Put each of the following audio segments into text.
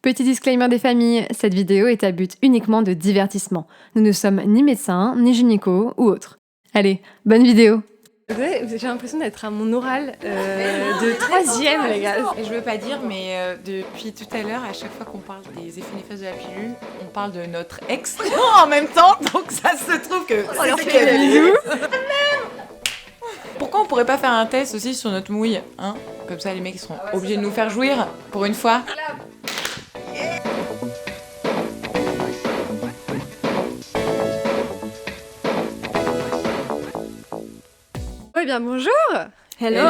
Petit disclaimer des familles, cette vidéo est à but uniquement de divertissement. Nous ne sommes ni médecins, ni gynéco ou autres. Allez, bonne vidéo. J'ai l'impression d'être à mon oral de 3e, les gars. Et je veux pas dire, mais depuis tout à l'heure, à chaque fois qu'on parle des effets néfastes de la pilule, on parle de notre ex en même temps, donc ça se trouve que On leur fait des bisous. Pourquoi on pourrait pas faire un test aussi sur notre mouille, hein? Comme ça, les mecs ils seront obligés de nous faire jouir pour une fois. Eh bien, bonjour. Hello.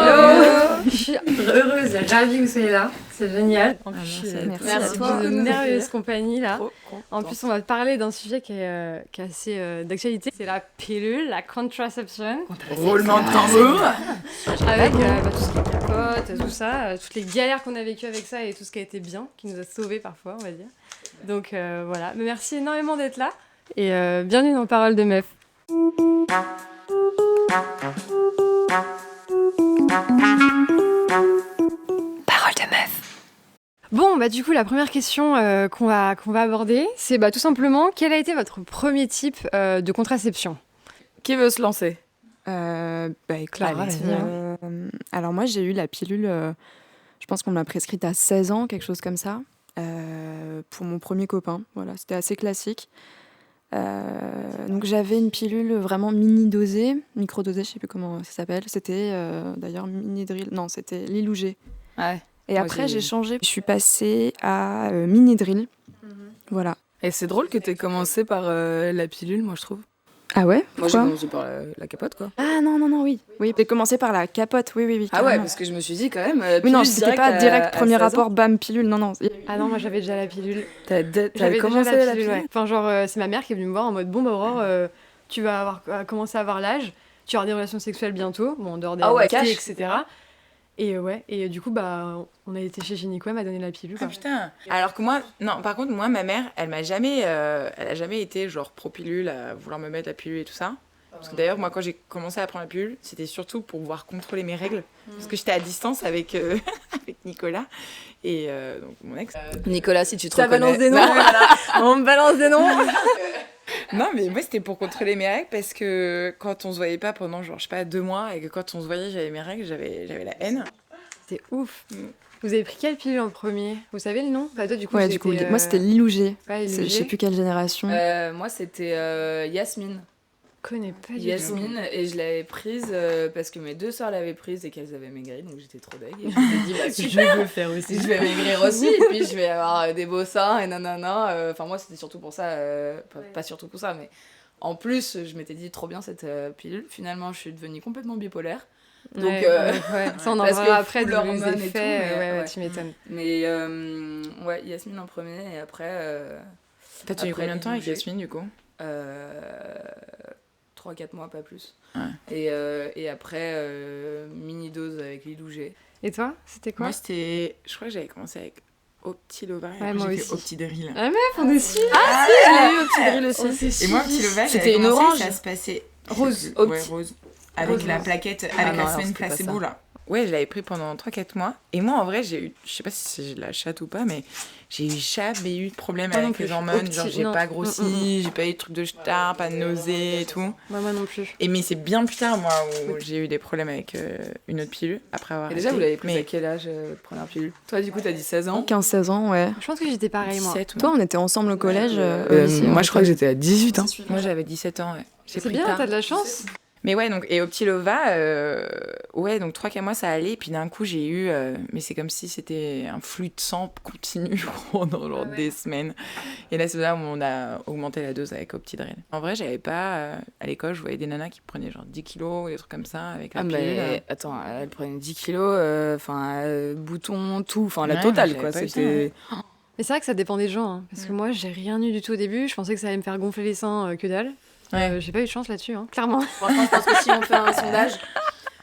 Je suis heureuse et ravie que vous soyez là. C'est génial. En plus, je suis merci à toi. dans une merveilleuse compagnie là. Trop En plus, on va parler d'un sujet qui est assez d'actualité. C'est la pilule, la contraception. Roulement de tambour. Avec tout ce qui est capote, tout ça, toutes les galères qu'on a vécues avec ça et tout ce qui a été bien, qui nous a sauvés parfois, on va dire. Donc voilà. Mais merci énormément d'être là et bienvenue dans Parole de Meuf. Parole de meuf. Bon, bah du coup, la première question qu'on va aborder, c'est tout simplement, quel a été votre premier type de contraception ? Qui veut se lancer? Clara, allez, vas-y. alors moi, j'ai eu la pilule, je pense qu'on me l'a prescrite à 16 ans, quelque chose comme ça, pour mon premier copain. Voilà, c'était assez classique. Donc j'avais une pilule vraiment mini-dosée, micro-dosée, je sais plus comment ça s'appelle. C'était d'ailleurs mini-drill, non, c'était Lilou-G. Ouais. Et Moi, après, j'ai changé. Je suis passée à mini-drill. Voilà. Et c'est drôle que t'aies commencé par la pilule, moi je trouve. Ah ouais? Moi j'ai Pourquoi? commencé par la capote quoi. Ah non, oui. Oui, j'ai commencé par la capote, oui. Ah ouais, carrément. parce que je me suis dit quand même. Oui, non, pilule c'était pas direct, premier 16 ans. rapport, bam, pilule, non. Ah non, moi j'avais déjà la pilule. T'avais commencé déjà la pilule. ouais. Enfin genre, c'est ma mère qui est venue me voir en mode, bon bah Aurore, tu vas commencer à avoir l'âge, tu vas avoir des relations sexuelles bientôt, bon en dehors des Ah ouais, cash, cash. etc. Et du coup, on a été chez gynéco, elle m'a donné la pilule. Ah putain. Alors que moi, non, par contre, moi, ma mère, elle a jamais été genre pro-pilule, à vouloir me mettre la pilule et tout ça. Parce que d'ailleurs, moi, quand j'ai commencé à prendre la pilule, c'était surtout pour pouvoir contrôler mes règles. Parce que j'étais à distance avec Nicolas et donc mon ex. Nicolas, si tu te Ça reconnais. balance des noms, on me balance des noms. Non, mais moi, c'était pour contrôler mes règles parce que quand on se voyait pas pendant, genre, je sais pas, 2 mois et que quand on se voyait, j'avais mes règles, j'avais la haine. C'est ouf. Vous avez pris quelle pilule en premier ? Vous savez le nom ? Toi, du coup, Ouais, du coup, moi c'était Lilou-G. Ouais, Je sais plus quelle génération. Moi c'était Yasmine. Je connais pas du tout. Yasmine, et je l'avais prise parce que mes 2 sœurs l'avaient prise et qu'elles avaient maigri, donc j'étais trop deg. Et je me suis dit, bah super, Je veux faire aussi. je vais maigrir aussi, et puis je vais avoir des beaux seins et nanana. Enfin, moi c'était surtout pour ça, pas surtout pour ça, mais en plus, je m'étais dit trop bien cette pilule. Finalement, je suis devenue complètement bipolaire. Donc, ouais. Ça, on en parce parlera que après full de hormones et les tout, effets. mais Ouais, ouais. tu m'étonnes. Mais ouais, Yasmine en premier, et après. T'as tenu Après, combien de temps avec Lilou-G. Yasmine, du coup ? 3-4 mois, pas plus. Ouais. Et après, mini-dose avec Lilou-G. Et toi, c'était quoi ? Moi, je crois que j'avais commencé avec Optilova et Ouais, après moi j'ai fait aussi. Optidrill. Ah meuf, on est suivis. Je l'ai eu au petit drill aussi. Et moi, Optilova, C'était une orange. ça se passait... Rose. Ouais, rose. Avec Rose. la plaquette, Ah avec non, la alors, semaine c'était pas placebo, ça. là. Ouais, je l'avais pris pendant 3-4 mois. Et moi, en vrai, j'ai eu... Je sais pas si j'ai de la chatte ou pas, mais j'ai jamais eu de problème Moi non avec plus. les hormones. Opti- Genre, j'ai non. pas grossi, j'ai pas eu de trucs de star, pas de nausées et tout. Moi non plus. Et mais c'est bien plus tard, moi, où j'ai eu des problèmes avec une autre pilule, après avoir Et déjà, arrêté. vous l'avez prise Mais à quel âge, votre première pilule? Toi, du coup, t'as dit 16 ans. 15-16 ans, ouais. Je pense que j'étais pareil, moi. 17 ou Toi, on était ensemble au collège, au lycée. Moi, en je crois que j'étais à 18 ans. Moi, j'avais 17 ans, ouais. J'ai C'est pris bien, tard. t'as de la chance. Mais ouais, donc, et Optilova, ouais, donc 3-4 mois, ça allait. Et puis d'un coup, j'ai eu, mais c'est comme si c'était un flux de sang continu pendant genre des semaines. Et là, c'est là où on a augmenté la dose avec Optidrill. En vrai, j'avais pas, à l'école, je voyais des nanas qui prenaient genre 10 kilos, des trucs comme ça, avec la Ah, pilule. mais attends, elle prenait 10 kilos, boutons, tout, enfin la Ouais, totale moi, quoi. j'avais pas eu C'était. Mais c'est vrai que ça dépend des gens, hein, parce que moi, j'ai rien eu du tout au début. Je pensais que ça allait me faire gonfler les seins, que dalle. Ouais. J'ai pas eu de chance là-dessus, hein, clairement. Franchement, je pense que si on fait un sondage,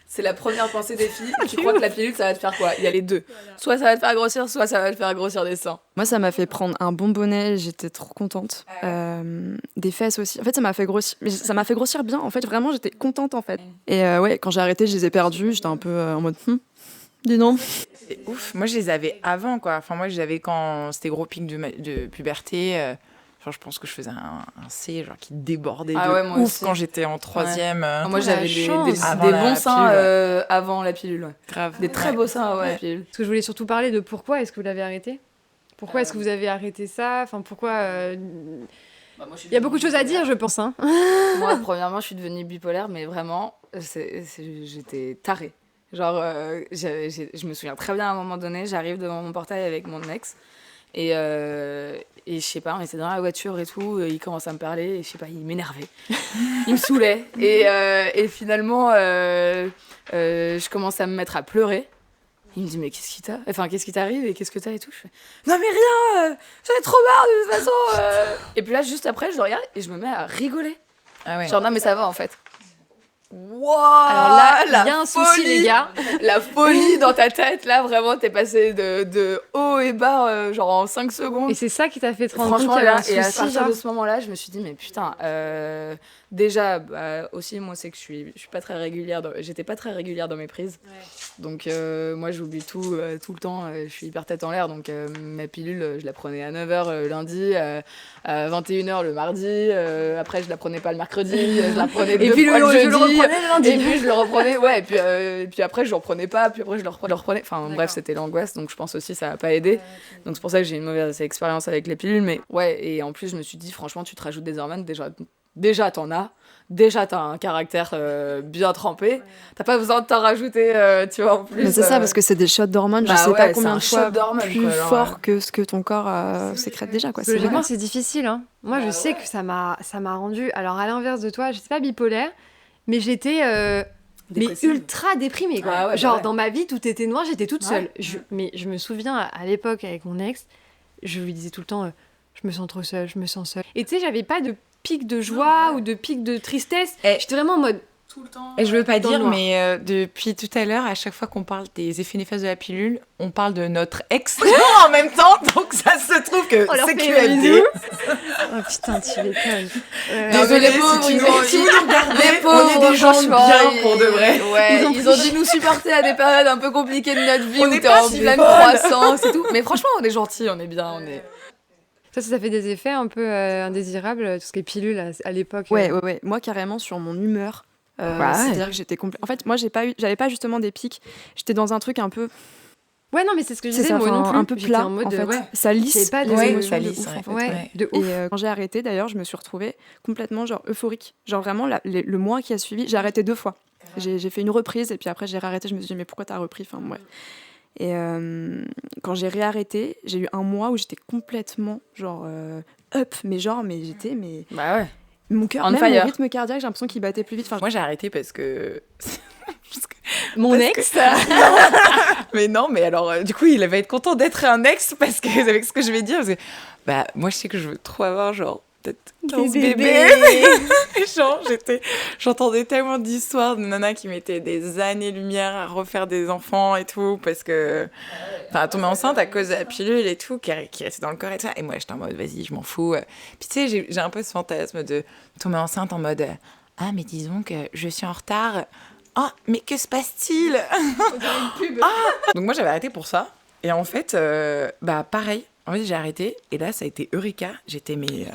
c'est la première pensée des filles. Tu crois que la pilule, ça va te faire quoi? Il y a les deux. Soit ça va te faire grossir, soit ça va te faire grossir des seins. Moi, ça m'a fait prendre un bonbonnet, j'étais trop contente. Des fesses aussi. En fait, ça m'a fait grossir. Mais ça m'a fait grossir bien. En fait, vraiment, j'étais contente en fait. Et ouais, quand j'ai arrêté, je les ai perdus. J'étais un peu en mode. dis donc. C'est ouf. Moi, je les avais avant, quoi. Enfin, moi, je les avais quand c'était gros pic de puberté. Genre, je pense que je faisais un C genre, qui débordait de ouais, moi ouf aussi. quand j'étais en 3e. Moi, j'avais des Avant la bons seins pilule, avant la pilule. Ouais. Grave. Des très beaux seins avant la pilule. Parce que je voulais surtout parler de pourquoi est-ce que vous l'avez arrêté. Pourquoi est-ce que vous avez arrêté ça? Enfin, pourquoi... Il y a beaucoup de choses à dire, je pense. Hein. Moi, premièrement, je suis devenue bipolaire, mais vraiment, j'étais tarée. Genre, je me souviens très bien à un moment donné, j'arrive devant mon portail avec mon ex, et je sais pas, on était dans la voiture et tout, il commence à me parler, et je sais pas, il m'énervait. Il me saoulait. Et finalement, je commence à me mettre à pleurer. Il me dit, mais qu'est-ce qui t'arrive et qu'est-ce que t'as et tout. Je fais, non mais rien, j'en ai trop marre de toute façon. Et puis là, juste après, je le regarde et je me mets à rigoler. Ah ouais. Genre, non mais ça va en fait. Wow, Alors là, il y a un souci, les gars. La folie dans ta tête, là, vraiment, t'es passé de haut et bas, genre en 5 secondes. Et c'est ça qui t'a fait te rendre compte Franchement, qu'il y avait un là, et à souci, partir genre. de ce moment-là, je me suis dit, mais putain, déjà, aussi, moi, c'est que je suis pas très régulière, j'étais pas très régulière dans mes prises. Ouais. Donc, moi, j'oublie tout le temps, je suis hyper tête en l'air, donc ma pilule, je la prenais à 9h le lundi, à 21h le mardi, après, je la prenais pas le mercredi, je la prenais deux fois le jeudi. Et puis je le reprenais, ouais, et puis après je le reprenais pas, puis après je le reprenais. Enfin bref, c'était l'angoisse, donc je pense aussi ça a pas aidé. Donc c'est pour ça que j'ai une mauvaise expérience avec les pilules, mais ouais, et en plus je me suis dit, franchement, tu te rajoutes des hormones, déjà t'en as, déjà t'as un caractère bien trempé, t'as pas besoin de t'en rajouter, tu vois, en plus. Mais c'est ça, parce que c'est des shots d'hormones, je sais pas combien de fois plus quoi, fort que ce que ton corps sécrète déjà, quoi. Logiquement, c'est difficile. Hein. Moi, je sais que ça m'a rendu... Alors, à l'inverse de toi, j'étais pas bipolaire, mais j'étais mais ultra déprimée, quoi. Ah ouais, genre, ouais. dans ma vie, tout était noir, j'étais toute seule. Ouais. Mais je me souviens, à l'époque, avec mon ex, je lui disais tout le temps, je me sens trop seule, je me sens seule. Et tu sais, j'avais pas de pic de joie ou de pic de tristesse. J'étais vraiment en mode... Tout le temps. Et je veux pas dans le dire, noir. mais depuis tout à l'heure, à chaque fois qu'on parle des effets néfastes de la pilule, on parle de notre ex en même temps, donc ça se trouve que c'est QFD. Oh putain, tu m'étonnes. Désolé, les pauvres, si tu ils ont si vous nous regardez, les pauvres, on est des gens franchement, bien pour de vrai. Ouais, ils ont dû nous supporter à des périodes un peu compliquées de notre vie On où n'est t'es pas en si pleine folles. croissance et tout. Mais franchement, on est gentils, on est bien, on est... Ça fait des effets un peu indésirables, tout ce qui est pilule à l'époque. Ouais. Moi, carrément, sur mon humeur. C'est-à-dire que j'étais En fait, moi, j'avais pas justement des pics. J'étais dans un truc un peu. Ouais, non, mais c'est ce que je C'est disais, ça, moi non enfin, plus. un peu J'étais plat, en mode, en fait. ouais. Ça lisse J'avais pas les de- émotions ça de lisse, ouf, ouais. en fait. Ouais, de ouf. Et quand j'ai arrêté, d'ailleurs, je me suis retrouvée complètement genre euphorique. Genre vraiment, le mois qui a suivi, j'ai arrêté 2 fois. J'ai fait une reprise et puis après j'ai réarrêté. Je me suis dit, mais pourquoi t'as repris? Enfin, ouais. Et quand j'ai réarrêté, j'ai eu un mois où j'étais complètement genre up, mais j'étais, Bah ouais. mon cœur, On même fire. mon rythme cardiaque, j'ai l'impression qu'il battait plus vite. Enfin, Moi, j'ai arrêté parce que... Mon ex, Mais non, mais alors, du coup, il va être content d'être un ex parce que, avec ce que je vais dire, parce que, bah, moi, je sais que je veux trop avoir, genre, peut-être 15 bébés. Genre, j'entendais tellement d'histoires de nanas qui mettaient des années-lumière à refaire des enfants et tout, parce que, enfin, tomber enceinte à cause de la pilule et tout, qui restait dans le corps et tout ça. Et moi, j'étais en mode, vas-y, je m'en fous. Puis, tu sais, j'ai un peu ce fantasme de tomber enceinte en mode, ah, mais disons que je suis en retard. Ah, mais que se passe-t-il? Donc moi j'avais arrêté pour ça et en fait bah pareil, en fait j'ai arrêté et là ça a été Eureka, j'étais et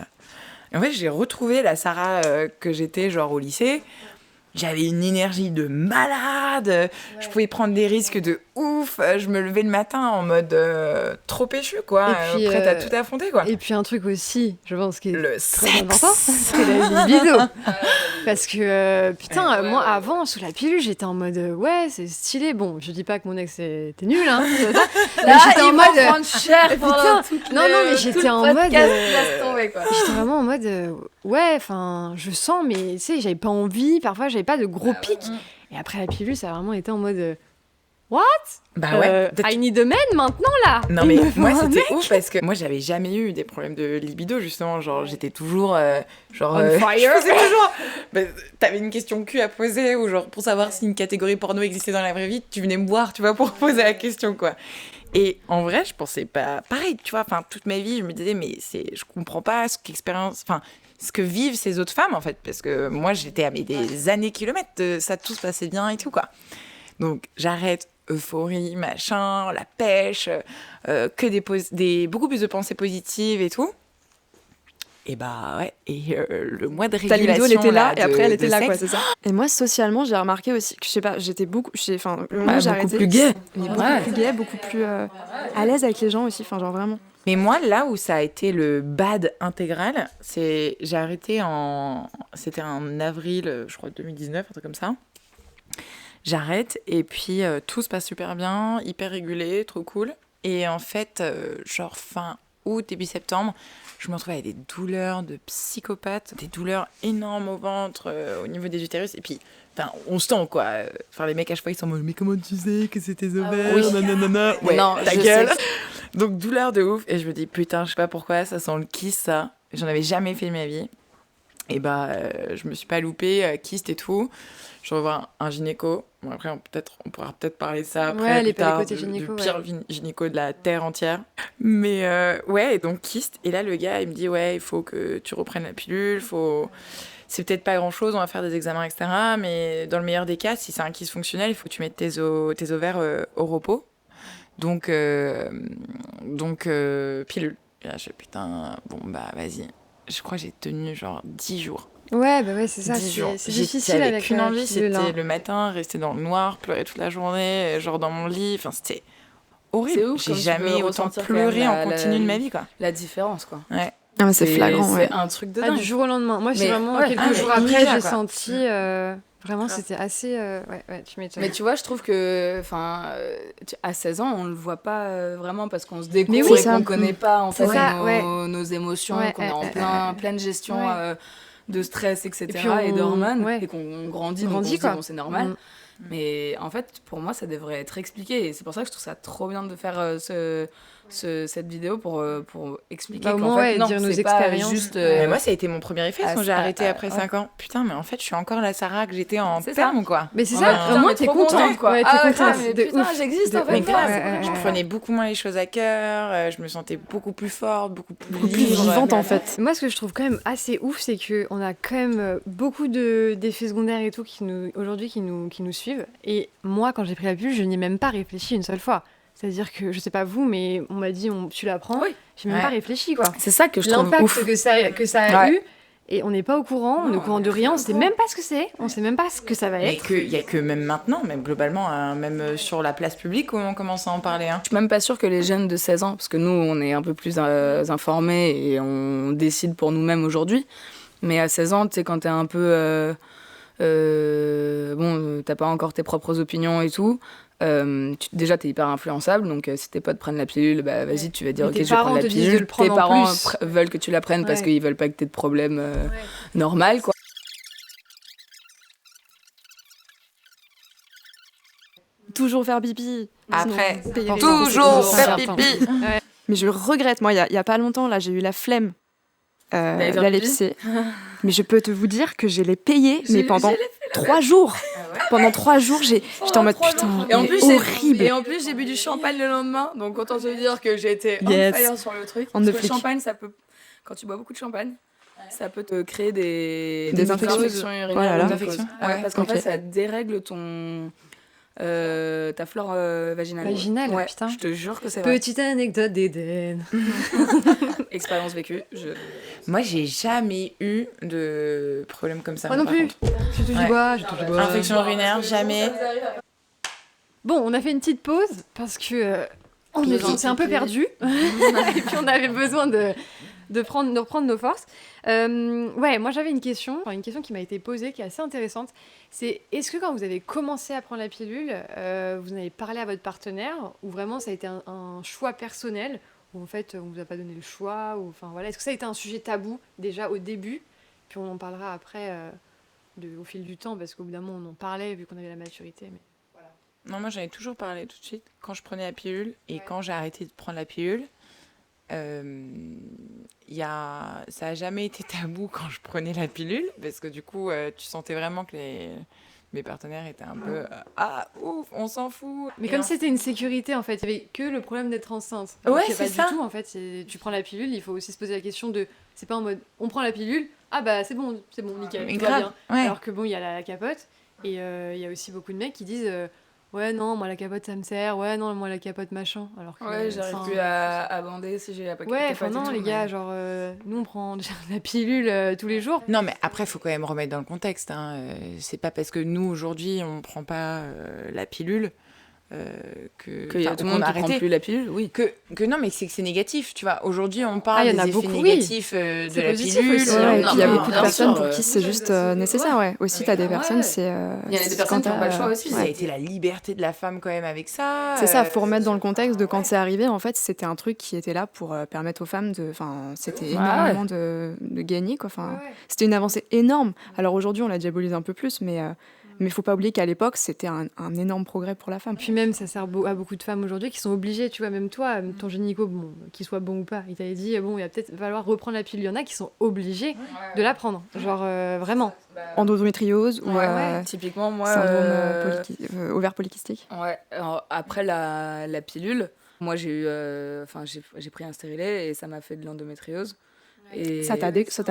en fait j'ai retrouvé la Sarah que j'étais genre au lycée. J'avais une énergie de malade, je pouvais prendre des risques de ouf, je me levais le matin en mode trop péchu quoi, Et puis, prête à tout affronter quoi. Et puis un truc aussi, je pense qui est Le très sexe. important, c'est la libido. Parce que putain, moi avant sous la pilule, j'étais en mode ouais, c'est stylé. Bon, je dis pas que mon ex était nul, hein. Mais j'étais en mode prendre cher putain, non, mais j'étais en mode, laisse tomber, quoi. j'étais vraiment en mode ouais, enfin, je sens, mais tu sais, j'avais pas envie. Parfois, j'avais pas de gros pics. Et après la pilule, ça a vraiment été en mode Bah ouais. I need a man maintenant là. Non Il mais me faut moi un c'était mec. ouf parce que moi j'avais jamais eu des problèmes de libido justement, genre j'étais toujours genre On fire. je faisais toujours t'avais une question cul à poser ou genre pour savoir si une catégorie porno existait dans la vraie vie, tu venais me voir, tu vois, pour poser la question quoi. Et en vrai, je pensais pas pareil, tu vois, enfin toute ma vie, je me disais mais je comprends pas ce que vivent ces autres femmes en fait parce que moi j'étais à des années kilomètres de ça, tout se passait bien et tout quoi. Donc j'arrête euphorie, machin, la pêche, que beaucoup plus de pensées positives et tout. Et bah ouais, et le mois de Ta régulation, libido, elle était là, et de- après, elle de était là, quoi, sexe, c'est ça. Et moi, socialement, j'ai remarqué aussi que, je sais pas, j'étais beaucoup. Enfin, le moment où j'ai beaucoup arrêté. plus gay. Mais beaucoup plus gay, beaucoup plus à l'aise avec les gens aussi, enfin, genre vraiment. Mais moi, là où ça a été le bad intégral, j'ai arrêté c'était en avril, je crois, 2019, un truc comme ça. J'arrête, et puis tout se passe super bien, hyper régulé, trop cool. Et en fait, genre fin août, début septembre, je me retrouvais avec des douleurs de psychopathe, des douleurs énormes au ventre, au niveau des utérus, et puis... Enfin, on se tend, quoi. Enfin, les mecs, à chaque fois, ils sont en mode, mais comment tu sais que c'est tes ovaires, oui. nanana. Ouais, Non, ta je gueule. sais. Donc, douleur de ouf. Et je me dis, putain, je sais pas pourquoi, ça sent le kiss, ça. J'en avais jamais fait de ma vie. Et bah, je me suis pas loupée, kyste et tout. Je revois un gynéco. Bon, après, on pourra peut-être parler de ça après, Ouais, les plus tard, côtés du gynéco, pire gynéco de la Terre entière. Mais ouais, donc kyste. Et là, le gars, il me dit, ouais, il faut que tu reprennes la pilule, c'est peut-être pas grand-chose, on va faire des examens, etc. Mais dans le meilleur des cas, si c'est un kyste fonctionnel, il faut que tu mettes tes ovaires au repos. Donc pilule. Et là, je fais, putain, bon, bah, vas-y. Je crois que j'ai tenu genre 10 jours. Ouais, bah ouais, c'est ça. 10 jours. C'est difficile J'avais avec qu'une envie, pilule, c'était hein. le matin, rester dans le noir, pleurer toute la journée, genre dans mon lit. Enfin, c'était horrible. C'est ouf, J'ai comme tu jamais peux autant ressentir quand pleuré même en continu de ma vie, quoi. La différence, quoi. Ouais. Ah, mais c'est flagrant, ouais. C'est un truc de Ah, dingue. du jour au lendemain. Moi, c'est Mais vraiment ouais, quelques jours mais après, immédiat, j'ai quoi. senti. Vraiment, c'était assez. Ouais, tu m'étonnes. Mais tu vois, je trouve que, à 16 ans, on le voit pas vraiment parce qu'on se découvre Mais oui, et ça. qu'on connaît pas en C'est fait ça, ouais. nos émotions, Ouais, qu'on est en pleine gestion Ouais. de stress, etc. Et puis et d'hormones, ouais. et qu'on grandit, On donc on grandit, se dit, quoi. bon, c'est normal. Mm. Mais en fait, pour moi, ça devrait être expliqué. Et c'est pour ça que je trouve ça trop bien de faire cette vidéo pour expliquer Bah, au qu'en moins, fait, ouais, non, dire nos c'est pas expériences. juste... Mais moi, ça a été mon premier réflexe ah, quand j'ai arrêté après ouais. 5 ans. Putain, mais en fait, je suis encore la Sarah que j'étais en C'est terme, quoi. Mais c'est en ça, mode, au putain, moins, mais t'es trop contente. contente, quoi. Ouais, t'es Ah ouais, contente. mais De putain, ouf. j'existe, De en fait. ouf. grave. Ouais. Je prenais beaucoup moins les choses à cœur, je me sentais beaucoup plus forte, beaucoup plus Beaucoup plus libre. vivante, en fait. Moi, ce que je trouve quand même assez ouf, c'est qu'on a quand même beaucoup d'effets secondaires et tout aujourd'hui qui nous suivent. Et moi, quand j'ai pris la pilule, je n'y ai même pas réfléchi une seule fois. C'est-à-dire que, je sais pas vous, mais on m'a dit, tu la prends. Oui. J'ai même Ouais. pas réfléchi, quoi. C'est ça que je trouve L'impact ouf. que ça a Ouais. eu, et on n'est pas au courant, on est au courant de rien, on sait même pas ce que c'est, on sait même pas ce que ça va Mais être. il y a que même maintenant, même globalement, même sur la place publique, où on commence à en parler. Hein. Je suis même pas sûre que les jeunes de 16 ans, parce que nous, on est un peu plus informés et on décide pour nous-mêmes aujourd'hui. Mais à 16 ans, tu sais, quand t'es un peu... t'as pas encore tes propres opinions et tout. Déjà, t'es hyper influençable, donc si tes potes prennent la pilule, bah vas-y, tu vas dire Mais ok, tes je vais prendre parents la te disent pilule. de le prendre Tes en parents plus. veulent que tu la prennes parce Ouais. qu'ils veulent pas que t'aies de problème normal, quoi. Toujours faire pipi. Après, Sinon, payer les toujours impôts, c'est faire important. pipi. Mais je regrette, moi, il y a pas longtemps, là, j'ai eu la flemme D'aller faire d'aller pipi. pisser. Mais je peux te vous dire que je l'ai payé, mais J'ai- pendant j'ai fait 3 jours. Pendant 3 jours, j'étais en mode 3 putain, jours. Et en mais plus, horrible. Et en plus, j'ai bu du champagne le lendemain, donc autant te dire que j'ai été Yes. on fire sur le truc. On Parce ne que le flic. champagne, ça peut, quand tu bois beaucoup de champagne, ça peut te créer des infections. urinaires. Oh là là. des infections. Ouais, Ouais, parce qu'en ok. fait, ça dérègle ta flore vaginale. Vaginale, Ouais, putain. je te jure que c'est vrai. Petite anecdote d'Eden. Expérience vécue. Moi, j'ai jamais eu de problème comme ça. Moi non par plus. contre. Je touche Ouais. du bois, je touche du bois. Infection urinaire, jamais. Bon, on a fait une petite pause parce que on Pipi. s'est un peu perdu et puis on avait besoin de reprendre nos forces. Ouais, moi j'avais une question qui m'a été posée, qui est assez intéressante. C'est est-ce que quand vous avez commencé à prendre la pilule, vous en avez parlé à votre partenaire ou vraiment ça a été un choix personnel ou en fait on vous a pas donné le choix ou enfin voilà, est-ce que ça a été un sujet tabou déjà au début, puis on en parlera après au fil du temps parce qu'au bout d'un moment on en parlait vu qu'on avait la maturité. Mais... Non, moi, j'en ai toujours parlé tout de suite quand je prenais la pilule et quand j'ai arrêté de prendre la pilule. Ça a jamais été tabou quand je prenais la pilule parce que du coup, tu sentais vraiment que mes partenaires étaient un peu ah ouf, on s'en fout. Mais Et comme en- c'était une sécurité, en fait, il n'y avait que le problème d'être enceinte. Ouais, Donc, c'est pas ça. du tout, en fait. Tu prends la pilule, il faut aussi se poser la question de... C'est pas en mode, on prend la pilule, ah bah c'est bon, nickel, Mais tout va grave, bien. ouais. Alors que bon, il y a la capote, et il y a aussi beaucoup de mecs qui disent, ouais, non, moi la capote ça me sert, ouais, non, moi la capote machin. Alors que, Ouais, j'arrive enfin, plus à bander si j'ai la capote. ouais, enfin non, et tout, les gars, mais- genre, nous on prend déjà la pilule tous les jours. Non, mais après, il faut quand même remettre dans le contexte. Hein. C'est pas parce que nous, aujourd'hui, on prend pas la pilule Qu'il y a tout le monde qui prend plus la pilule, oui. que non, mais c'est que c'est négatif, tu vois. Aujourd'hui, on Ah, parle il y en a des effets beaucoup, oui. négatifs C'est de la positif pilule. aussi, Ouais, hein. et Non, puis il y a mais beaucoup de bien personnes sûr, pour qui c'est juste nécessaire, ouais. Aussi, t'as des personnes, c'est... Il y a des personnes qui n'ont pas le choix aussi. Ça a été la liberté de la femme quand même avec ça. C'est ça, faut remettre dans le contexte de quand c'est arrivé. En fait, c'était un truc qui était là pour permettre aux femmes de... Enfin, c'était énormément de gagner, quoi. Enfin, c'était une avancée énorme. Alors aujourd'hui, on la diabolise un peu plus, mais faut pas oublier qu'à l'époque, c'était un énorme progrès pour la femme. Puis même, ça sert à beaucoup de femmes aujourd'hui qui sont obligées, tu vois, même toi, ton gynéco, bon, qu'il soit bon ou pas, il t'avait dit, bon, il va peut-être falloir reprendre la pilule. Il y en a qui sont obligés de la prendre, genre vraiment. Endométriose ou Typiquement, moi. syndrome ovaire polykystique. Ouais, alors, après la pilule, moi j'ai eu. Enfin, j'ai pris un stérilet et ça m'a fait de l'endométriose. Et Ça t'a déclenché.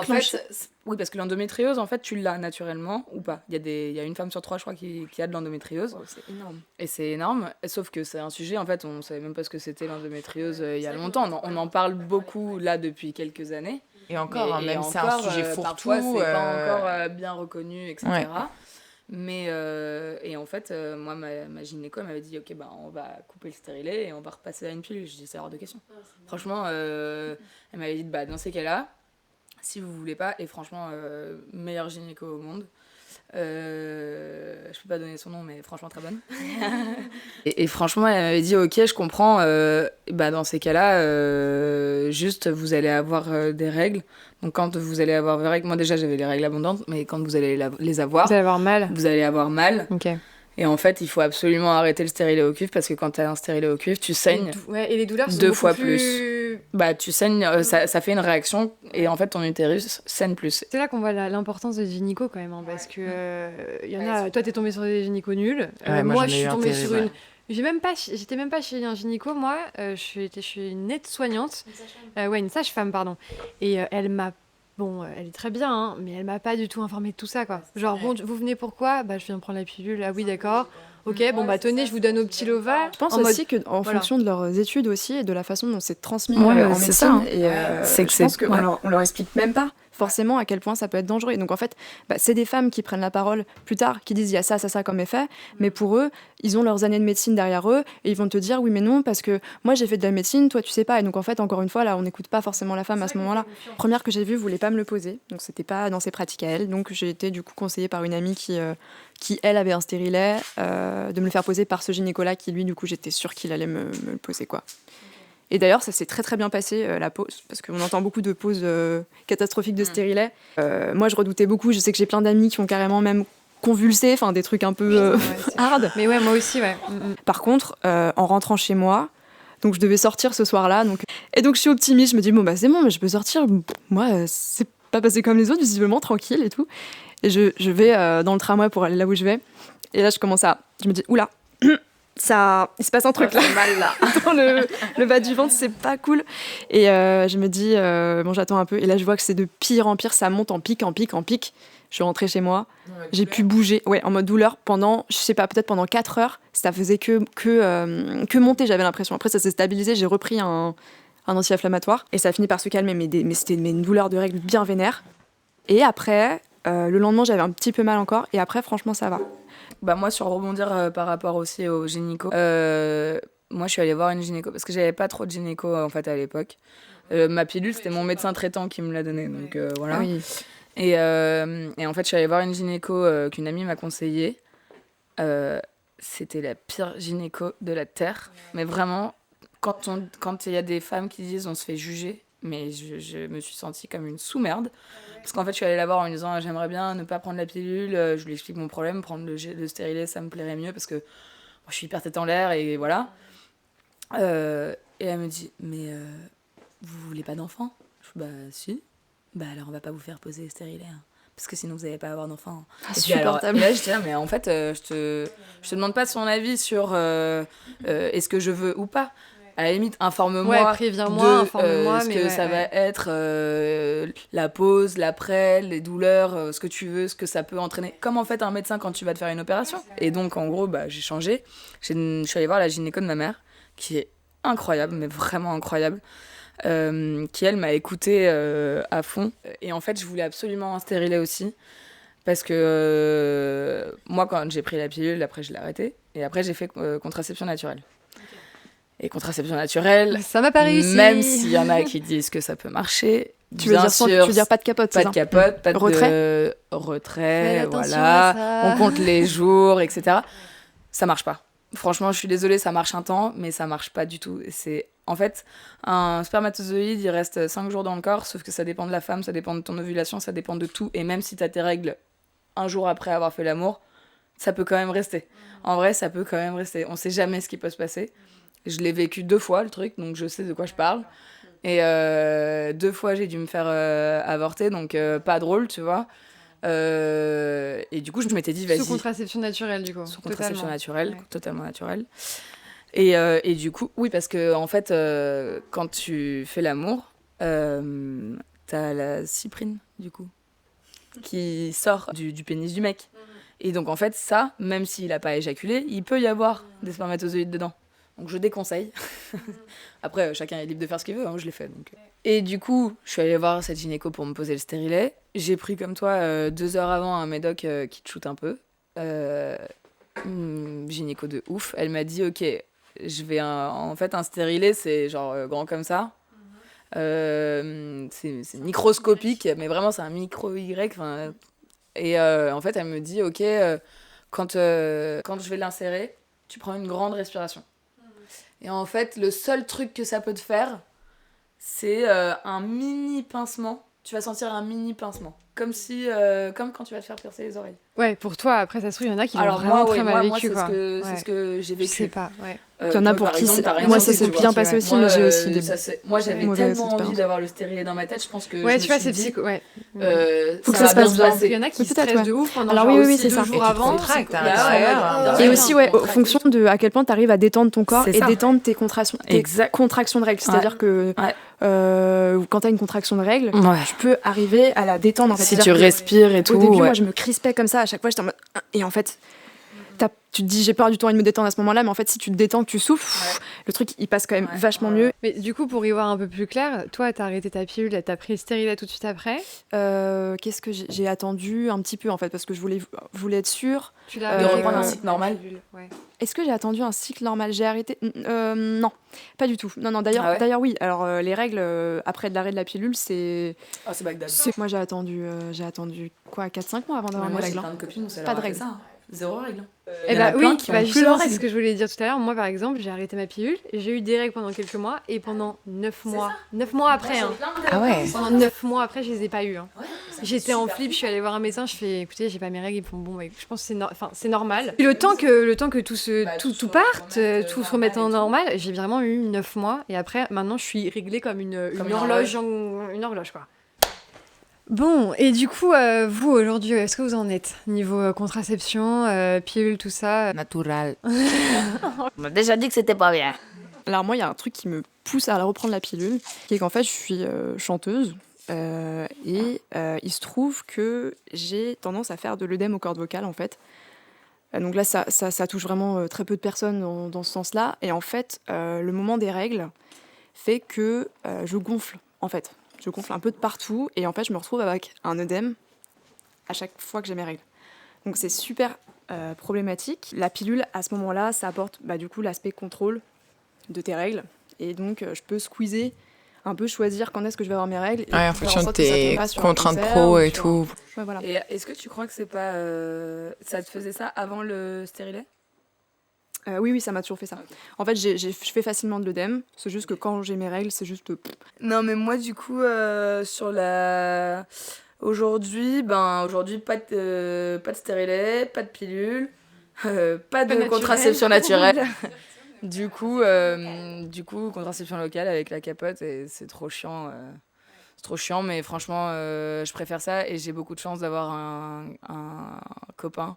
En fait, oui, parce que l'endométriose, en fait, tu l'as naturellement ou pas. Il y a une femme sur 3, je crois, qui a de l'endométriose. C'est énorme. Et c'est énorme, sauf que c'est un sujet, en fait, on savait même pas ce que c'était l'endométriose il y a longtemps. On en parle beaucoup là depuis quelques années. Et encore, hein, Et même c'est un encore, sujet fourre-tout. parfois, c'est pas encore bien reconnu, etc. Ouais. Mais, et en fait, moi, ma gynéco m'avait dit, ok, bah, on va couper le stérilet et on va repasser à une pilule. Je dis, c'est hors de question. Franchement, elle m'avait dit, bah, dans ces cas-là, si vous voulez pas, et franchement, meilleure gynéco au monde. Je peux pas donner son nom, mais franchement très bonne. et franchement, elle m'avait dit, ok, je comprends. Bah, dans ces cas-là, juste vous allez avoir des règles. Donc quand vous allez avoir des règles, moi déjà j'avais les règles abondantes, mais quand vous allez les avoir, Vous allez avoir mal. vous allez avoir mal. Ok. Et en fait, il faut absolument arrêter le stérilet au cuivre parce que quand t'as un stérilet au cuivre, tu saignes. Ouais, et les douleurs sont 2 beaucoup fois plus. Bah, tu saignes, ça fait une réaction et en fait ton utérus saigne plus. C'est là qu'on voit l'importance des gynécos quand même, hein, parce que y en a. Toi, t'es tombée sur des gynécos nuls. Ouais, moi, moi, j'en je ai suis eu un tombée sur terrible, une. J'étais même pas chez un gynéco, moi. Je suis une aide-soignante. Ouais, une sage-femme, pardon. Et elle m'a. Bon, elle est très bien, hein, mais elle m'a pas du tout informée de tout ça, quoi. Genre, bon, vous venez pourquoi? Bah, je viens prendre la pilule. Ah oui, d'accord. Ok, bon, bah, tenez, je vous donne au petit lova. Je pense en aussi qu'en voilà. fonction de leurs études aussi et de la façon dont c'est transmis Ouais, en c'est médecine, ça, hein. et C'est que je pense c'est- qu'on ouais. on leur explique même pas forcément à quel point ça peut être dangereux. Et donc en fait, c'est des femmes qui prennent la parole plus tard, qui disent il y a ça comme effet, mais pour eux, ils ont leurs années de médecine derrière eux et ils vont te dire oui mais non parce que moi j'ai fait de la médecine, toi tu sais pas. Et donc en fait, encore une fois, là on n'écoute pas forcément la femme à ce moment-là. La première que j'ai vue voulait pas me le poser, donc c'était pas dans ses pratiques à elle. Donc j'ai été du coup conseillée par une amie qui elle avait un stérilet, de me le faire poser par ce gynéco-là qui lui du coup j'étais sûre qu'il allait me le poser quoi. Et d'ailleurs, ça s'est très très bien passé, la pause, parce qu'on entend beaucoup de pauses catastrophiques de stérilet. Moi, je redoutais beaucoup, je sais que j'ai plein d'amis qui ont carrément même convulsé, enfin des trucs un peu hard. Mais ouais, moi aussi, ouais. Par contre, en rentrant chez moi, donc je devais sortir ce soir-là, et donc je suis optimiste, je me dis, bon bah c'est bon, mais je peux sortir, moi, c'est pas passé comme les autres, visiblement, tranquille et tout. Et je vais dans le tramway pour aller là où je vais, et là je me dis, oula, ça, il se passe un truc là. mal là. Dans le bas du ventre, c'est pas cool. Et je me dis, bon, j'attends un peu. Et là, je vois que c'est de pire en pire, ça monte en pic. Je suis rentrée chez moi, j'ai pu bouger, ouais, en mode douleur pendant, je sais pas, peut-être pendant 4 heures. Ça faisait que monter, j'avais l'impression. Après, ça s'est stabilisé, j'ai repris un anti-inflammatoire et ça a fini par se calmer. Mais c'était une douleur de règle bien vénère. Et après, le lendemain, j'avais un petit peu mal encore. Et après, franchement, ça va. Bah moi, sur rebondir par rapport aussi au gynéco, moi je suis allée voir une gynéco parce que j'avais pas trop de gynéco en fait à l'époque. Ma pilule, c'était mon médecin traitant qui me l'a donnée, donc voilà. Oui. Et en fait, je suis allée voir une gynéco qu'une amie m'a conseillée. C'était la pire gynéco de la Terre. Mais vraiment, quand il y a des femmes qui disent on se fait juger, mais je me suis sentie comme une sous-merde. Parce qu'en fait, je suis allée la voir en lui disant j'aimerais bien ne pas prendre la pilule. Je lui explique mon problème, prendre le stérilet, ça me plairait mieux parce que moi, je suis hyper tête en l'air et voilà. Et elle me dit mais vous voulez pas d'enfant? Je dis bah si. Bah alors on va pas vous faire poser le stérilet. Hein. Parce que sinon vous n'allez pas avoir d'enfant. Et puis, alors, et là j'étais là mais en fait je te demande pas son avis sur est-ce que je veux ou pas. À la limite, informe-moi. Ouais, préviens-moi, informe-moi, ce mais que ouais, ça ouais. va être, la pause, l'après, les douleurs, ce que tu veux, ce que ça peut entraîner. Comme en fait un médecin quand tu vas te faire une opération. Et donc, en gros, j'ai changé. Je suis allée voir la gynéco de ma mère, qui est incroyable, mais vraiment incroyable. Qui, elle, m'a écoutée à fond. Et en fait, je voulais absolument un stérilet aussi. Parce que moi, quand j'ai pris la pilule, après, je l'ai arrêtée. Et après, j'ai fait contraception naturelle. Et contraception naturelle, Ça m'a pas réussi. même s'il y en a qui disent que ça peut marcher, Tu veux dire pas de capote, pas c'est de ça? capote, pas de Retrait. retrait, Faites attention voilà. à ça. On compte les jours, etc. Ça marche pas. Franchement, je suis désolée, ça marche un temps, mais ça marche pas du tout. C'est en fait un spermatozoïde, il reste 5 jours dans le corps, sauf que ça dépend de la femme, ça dépend de ton ovulation, ça dépend de tout. Et même si t'as tes règles un jour après avoir fait l'amour, ça peut quand même rester. En vrai, ça peut quand même rester. On sait jamais ce qui peut se passer. Je l'ai vécu 2 fois, le truc, donc je sais de quoi je parle. Et 2 fois, j'ai dû me faire avorter, donc pas drôle, tu vois. Et du coup, je m'étais dit, vas-y. Sous contraception naturelle, du coup. Sous contraception Totalement. naturelle, Ouais. totalement naturelle. Et du coup, oui, parce que en fait, quand tu fais l'amour, t'as la cyprine, du coup, qui sort du pénis du mec. Et donc, en fait, ça, même s'il n'a pas éjaculé, il peut y avoir des spermatozoïdes dedans. Donc, je déconseille. Après, chacun est libre de faire ce qu'il veut, hein, je l'ai fait. Donc. Et du coup, je suis allée voir cette gynéco pour me poser le stérilet. J'ai pris, comme toi, 2 heures avant, un médoc qui te shoot un peu. Gynéco de ouf. Elle m'a dit, ok, je vais en fait, un stérilet, c'est genre grand comme ça. C'est microscopique, mais vraiment, c'est un micro-Y. Et en fait, elle me dit, ok, quand je vais l'insérer, tu prends une grande respiration. Et en fait, le seul truc que ça peut te faire, c'est un mini pincement. Tu vas sentir un mini pincement. Comme quand tu vas te faire percer les oreilles. Ouais, pour toi, après, ça se trouve, il y en a qui l'ont Alors vraiment moi, très mal moi, vécu, c'est quoi. c'est Ouais. ce que j'ai Je vécu. sais pas, ouais. Il y en a toi, pour par qui exemple, c'est- t'as rien moi, senti, ça s'est tu vois. bien passé aussi, Moi, mais j'ai aussi des moi, j'avais mauvaises tellement envie expériences. d'avoir le stérilet dans ma tête, je pense que Ouais, je tu me vois, suis c'est dit, psycho. Ouais. Faut que ça ça va se bien passe se bien. Il y en a qui Oui, peut-être, stressent ouais. de ouf pendant Alors genre oui, aussi c'est 2 ça. jours Et tu te avant. contractes à Bah ouais, l'intérieur. ouais. Et Ouais, aussi, non, ouais, mais- en fonction de à quel point tu arrives à détendre ton corps C'est et ça. détendre tes Exact. contractions de règles. C'est-à-dire que Ouais. quand tu as une contraction de règles, Ouais. tu peux arriver à la détendre. En fait. Si C'est-à-dire tu que respires et tout, au début, ouais. moi, je me crispais comme ça. À chaque fois, j'étais en mode... Et en fait, tu te dis, j'ai pas du tout envie de me détendre à ce moment-là, mais en fait, si tu te détends, que tu souffles, le truc, il passe quand même vachement mieux. Mais du coup, pour y voir un peu plus clair, toi, t'as arrêté ta pilule, t'as pris le stérilet tout de suite après. Qu'est-ce que j'ai attendu un petit peu, en fait, parce que je voulais être sûre. Tu l'as De arrêté reprendre un quand, cycle la normal. pilule, ouais. Est-ce que j'ai attendu un cycle normal? J'ai arrêté... Non, pas du tout. Non, d'ailleurs, Ah ouais oui. Alors, les règles, après l'arrêt de la pilule, c'est... Ah, c'est Bagdad. Moi, j'ai attendu quoi, 4-5 mois avant d'avoir mes Moi, j'ai règles. plein de copines où ça Pas leur de a fait règles. ça. Hein. 0 règle. Eh Il y en a bah plein oui, qui bah ont plus justement, leurs c'est ce règles. que je voulais dire tout à l'heure. Moi, par exemple, j'ai arrêté ma pilule, j'ai eu des règles pendant quelques mois, et pendant 9 mois. 9 mois après, hein. Ah ouais. Pendant 9 mois après, je les ai pas eu. Hein. J'étais en flip, je suis allée voir un médecin, je fais écoutez, j'ai pas mes règles, ils font bon, bah, je pense que c'est normal. Et le temps que tout parte, tout se remette en normal, j'ai vraiment eu 9 mois, et après, maintenant, je suis réglée comme une horloge, une horloge, quoi. Bon, et du coup, vous, aujourd'hui, est-ce que vous en êtes? Niveau contraception, pilule, tout ça Natural. On m'a déjà dit que c'était pas bien. Alors moi, il y a un truc qui me pousse à reprendre la pilule, qui est qu'en fait, je suis chanteuse. Et il se trouve que j'ai tendance à faire de l'œdème aux cordes vocales, en fait. Donc là, ça touche vraiment très peu de personnes dans ce sens-là. Et en fait, le moment des règles fait que je gonfle, en fait. Je gonfle un peu de partout. Et en fait, je me retrouve avec un œdème à chaque fois que j'ai mes règles. Donc c'est super problématique. La pilule, à ce moment-là, ça apporte du coup l'aspect contrôle de tes règles. Et donc, je peux squeezer, un peu choisir quand est-ce que je vais avoir mes règles. Et Ouais, en faire fonction de sorte que ça tes tombe pas sur un contraintes concert pro ou et sur tout. Ouais, voilà. Et est-ce que tu crois que c'est pas... ça te faisait ça avant le stérilet? Oui, ça m'a toujours fait ça. En fait, je fais facilement de l'œdème. C'est juste que quand j'ai mes règles, c'est juste... Non, mais moi, du coup, sur la... Aujourd'hui, pas de stérilet, pas de pilule, pas de naturel. contraception naturelle. Du coup, contraception locale avec la capote, et c'est trop chiant. C'est trop chiant, mais franchement, je préfère ça, et j'ai beaucoup de chance d'avoir un copain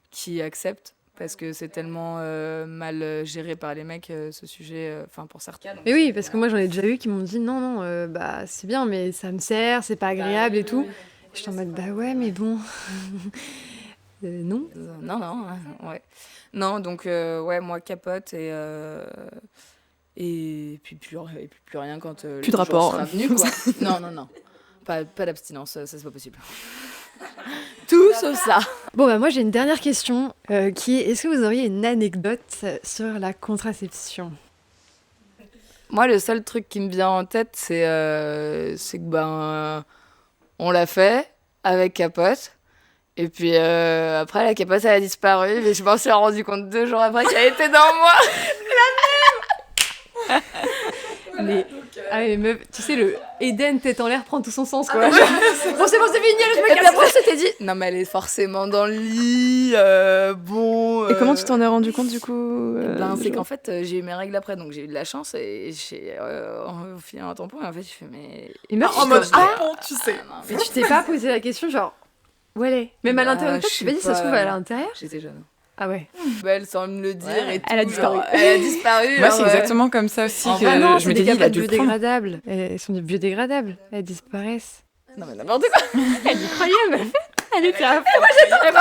qui accepte. parce que c'est tellement mal géré par les mecs, ce sujet, enfin pour certains. Mais oui, parce que moi j'en ai déjà eu qui m'ont dit non, bah c'est bien, mais ça me sert, c'est pas agréable et tout. J'étais en mode bah ouais, mais bon. Non. Non, ouais. Non, donc ouais, moi capote et puis plus rien quand le Plus de jour rapport. sera venu, quoi. Non. Pas d'abstinence, ça c'est pas possible. Tout sauf ça. Bon bah moi j'ai une dernière question qui est est-ce que vous auriez une anecdote sur la contraception? Moi, le seul truc qui me vient en tête, c'est que on l'a fait avec capote. Et puis après, la capote, elle a disparu. Mais je m'en suis rendu compte 2 jours après qu'elle était dans moi. Les... Ah mais meuf, tu sais le Eden tête en l'air prend tout son sens quoi. Bon c'est fini, je me Et puis casse. après, on s'était dit, non mais elle est forcément dans le lit, bon... Et comment tu t'en es rendu compte du coup c'est qu'en fait, j'ai eu mes règles après, donc j'ai eu de la chance et j'ai filé un tampon et en fait, je fais, mais... Et meuf, En mode tampon, tu sais. mais tu t'es pas posé la question genre où elle est? Même à l'intérieur de toi, je tu m'as dit sais ça se trouve à pas. l'intérieur? J'étais jeune. Ah ouais. Elle sans me le dire Ouais. et tout. Elle a disparu. genre, elle a disparu. Moi, genre, c'est exactement comme ça aussi que Ah non, je c'est m'étais des dit, il a capotes dû le prendre. biodégradables. Elles sont biodégradables. Elles disparaissent. Non mais n'importe quoi. Elle y croyait, meuf. Elle était à fond.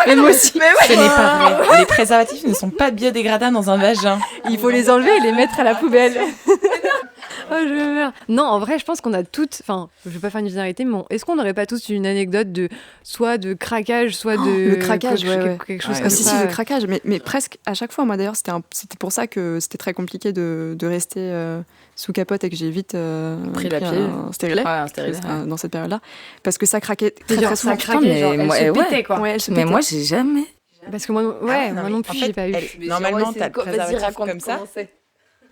Mais moi aussi. Mais ouais. Ce n'est pas vrai. Les préservatifs ne sont pas biodégradables dans un vagin. Il faut les enlever et les mettre à la poubelle. Oh, je meurs. Non, en vrai, je pense qu'on a toutes. Enfin, je vais pas faire une généralité, mais est-ce qu'on n'aurait pas tous une anecdote de soit de craquage, soit de. le craquage, ouais. quelque chose Ouais, comme Si, ça. le craquage, mais presque à chaque fois. Moi d'ailleurs, c'était pour ça que c'était très compliqué de rester sous capote et que j'ai vite Pris la pilule. un stérilet Ouais, un stérilet, ouais. dans cette période-là. Parce que ça craquait très, Genre, très souvent. ça craquait, mais genre, elle moi, se ouais. pétait, quoi. Ouais, elle se Mais pétait. moi, j'ai jamais. Parce que moi, non mais plus, en fait, j'ai pas eu. Normalement, t'as le préservatif comme ça,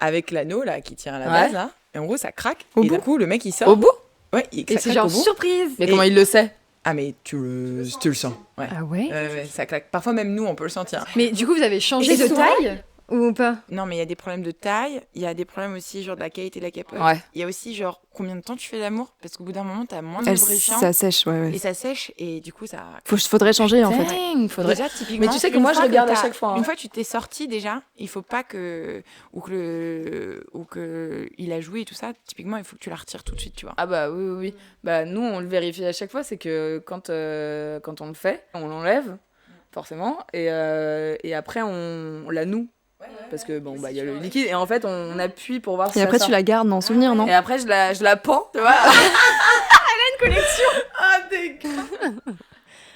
avec l'anneau là qui tient à la Ouais. base là, et en gros ça craque. Au et bout d'un coup, le mec il sort. Au bout. Ouais, Et ça c'est craque genre au bout. surprise. Mais Et- comment il le sait? Ah mais tu le sens. Ouais. Ah ouais. Ouais, ça claque. Parfois même nous on peut le sentir. Mais du coup, vous avez changé Et de souvent- taille ou pas? Non mais il y a des problèmes de taille, il y a des problèmes aussi genre de la qualité de la capote. Ouais. Il y a aussi genre combien de temps tu fais l'amour parce qu'au bout d'un moment t'as moins de Elle, lubrifiant ça sèche, ouais. et ça sèche et du coup ça. Faudrait changer en fait. Dang, faudrait. Déjà, typiquement, Mais tu sais que une moi, je fois regarde à t'as- chaque fois, hein. Une fois que tu t'es sorti déjà, il faut pas que il a joué et tout ça. Typiquement, il faut que tu la retires tout de suite, tu vois. Ah bah oui. Bah nous, on le vérifie à chaque fois, c'est que quand on le fait, on l'enlève, forcément, et après on la noue. Parce que bon, bah il y a le liquide, et en fait on appuie pour voir si Et ça après, sort. tu la gardes en souvenir, non? Et après, je la pends, tu vois. Ah, dégueu.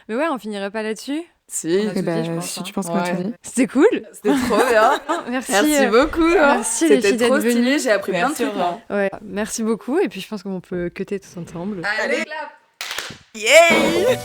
Mais ouais, on finirait pas là-dessus. Si, Eh je ben, pense, si hein. tu penses comme Ouais. tu dis. C'était cool. C'était trop bien. Merci. Merci beaucoup. hein. merci les C'était filles trop d'être venues. stylé, j'ai appris plein de Merci, trucs. Aurore. hein. Ouais, merci beaucoup. Et puis je pense qu'on peut cutter tous ensemble. Allez, Yeah.